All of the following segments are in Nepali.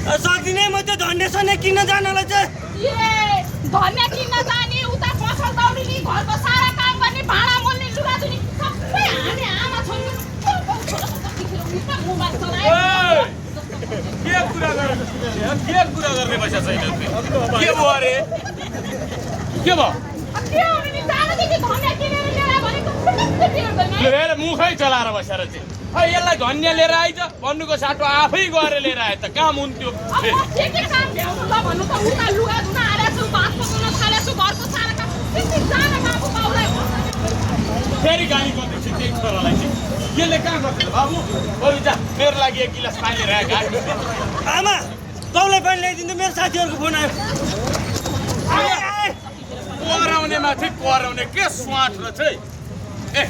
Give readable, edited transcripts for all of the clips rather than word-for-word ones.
सक्दिनै म त्यो धन्डेसने किन्न जानलाई चाहिँ धन्य किन्न जाने उता पसल दौडिने घरको सारा काम गर्ने भाँडा मोल्ने लुगा धुने सबै हामी आमा छोरी मोबाइल चलायो के कुरा गर्ने पैसा छैन के भयो अरे के भयो लिएर मुखै चलाएर बसेर चाहिँ यसलाई धन्य लिएर आइज भन्नुको साटो आफै गएर लिएर आए त काम हुन्थ्यो फेरि गाली गर्दैछ त्यही छोरालाई चाहिँ यसले कहाँ गर्छ बाबु बरु जा मेरो लागि 1 गिलास पानी लिएर आए आमा तँलाई पनि ल्याइदिन्छु मेरो साथीहरूको फोन आयो कराउने माथि कराउने के स्वाट रहेछ है ए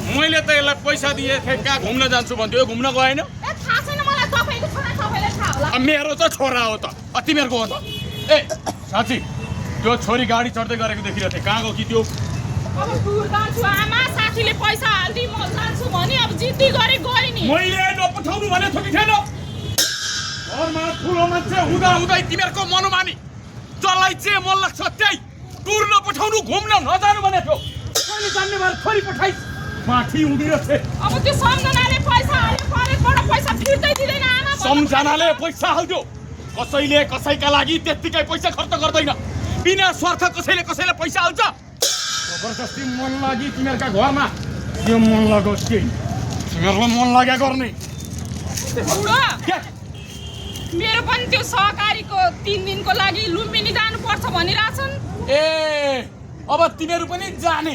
मैले त यसलाई पैसा दिए थिएँ कहाँ घुम्न जान्छु भन्थ्यो यो घुम्न गएन मेरो त छोरा हो त तिमीहरूको हो त ए साँच्ची त्यो छोरी गाडी चढ्दै गरेको देखिरहेको थिएँ कहाँ गयो कि त्यो मैले नपठाउनु भनेको थिएँ कि थिएन घरमा ठुलो मान्छे हुँदा हुँदै तिमीहरूको मनोमानी जसलाई चाहिँ मन लाग्छ त्यही टुर नपठाउनु घुम्न नजानु भनेको थियो मैले जान्ने भएर छोरी पठाइस् माथि उभिरहेछ अब त्यो सम्झनाले पैसा हाल्यो कलेजबाट पैसा फिर्तै दिँदैन आमा सम्झनाले पैसा हाल्यो कसैले कसैका लागि त्यत्तिकै पैसा खर्च गर्दैन बिना स्वार्थ कसैले कसैलाई पैसा हाल्छ जबरजस्ती मन लागि तिमीहरूका घरमा त्यो मन लागोस् के तिमीहरूलाई मन लाग्यो गर्ने मेरो पनि त्यो सहकारीको 3 दिनको लागि लुम्बिनी जानुपर्छ भनिरहेछन् ए अब तिमीहरू पनि जाने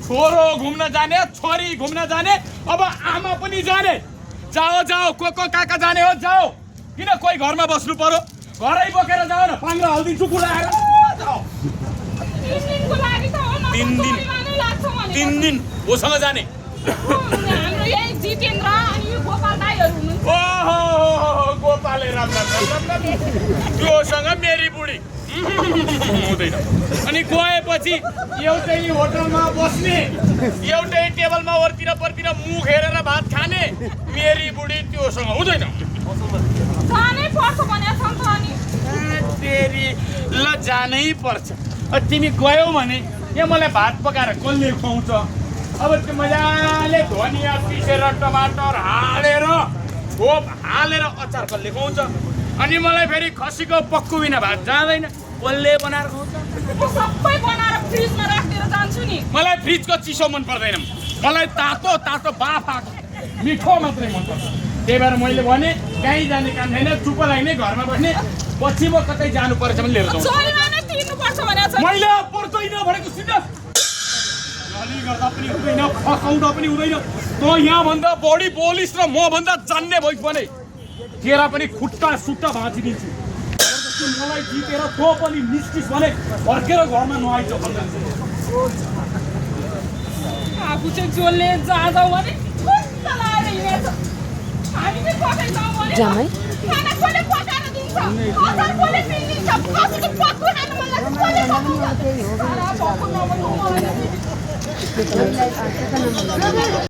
छोरो घुम्न जाने छोरी घुम्न जाने अब आमा पनि जाने जाओ जाओ को काका जाने हो जाओ किन कोही घरमा बस्नु पर्यो घरै बोकेर जाओ न पाङ्ग्रा हालिदिन्छु कुलाएर जाओ 3 दिनको लागि त हो न 3 दिन उसँग जाने हाम्रो यही जितेन्द्र अनि यो गोपाल दाइहरू हुनुहुन्छ ओहो गोपाले राम्रो त्योसँग मेरी बुढी हुँदैन अनि गएपछि एउटै होटलमा बस्ने एउटै टेबलमा ओरतिर परतिर मुख हेरेर भात खाने मेरी बुढी त्योसँग हुँदैन जानै पर्छ भनेको छ नि तेरी ल जानै पर्छ तिमी गयौ भने यहाँ मलाई भात पकाएर कसले खुवाउँछ अब त्यो मजाले धनिया पिसेर टमाटर हालेर खोप हालेर अचार कसले खुवाउँछ अनि मलाई फेरि खसीको पक्कु बिना भात जाँदैन कसले बनाएर खुवाउँछ सबै बनाएर फ्रिजमा राखेर जान्छु नि मलाई फ्रिजको चिसो मन पर्दैन मलाई तातो तातो बाफा मिठो मात्रै मन पर्छ त्यही भएर मैले भने कहीँ जाने काम छैन चुप लाग्ने घरमा बस्ने पछि म कतै जानु परेछ भने लिएर जाउँ मैले पर्दैन भनेको सिधा गाली गर्दा पनि हुँदैन फसाउँदा पनि हुँदैन त यहाँभन्दा बढी बोलिस् र मभन्दा जान्ने भइस भने तेरा पनि खुट्टा सुट्टा भाँचिदिन्छु मलाई जितेर तँ पनि निस्किस् भने फर्केर घरमा नआइज आफू चाहिँ जसले जाँदा भने हामी चाहिँ पकाइ जाउँ भने खाना कसले पकाएर दिन्छ अचार कसले पिल्दिन्छ कसैको पक्कु खानु मन लाग्छ कसले सक्नुहुन्छ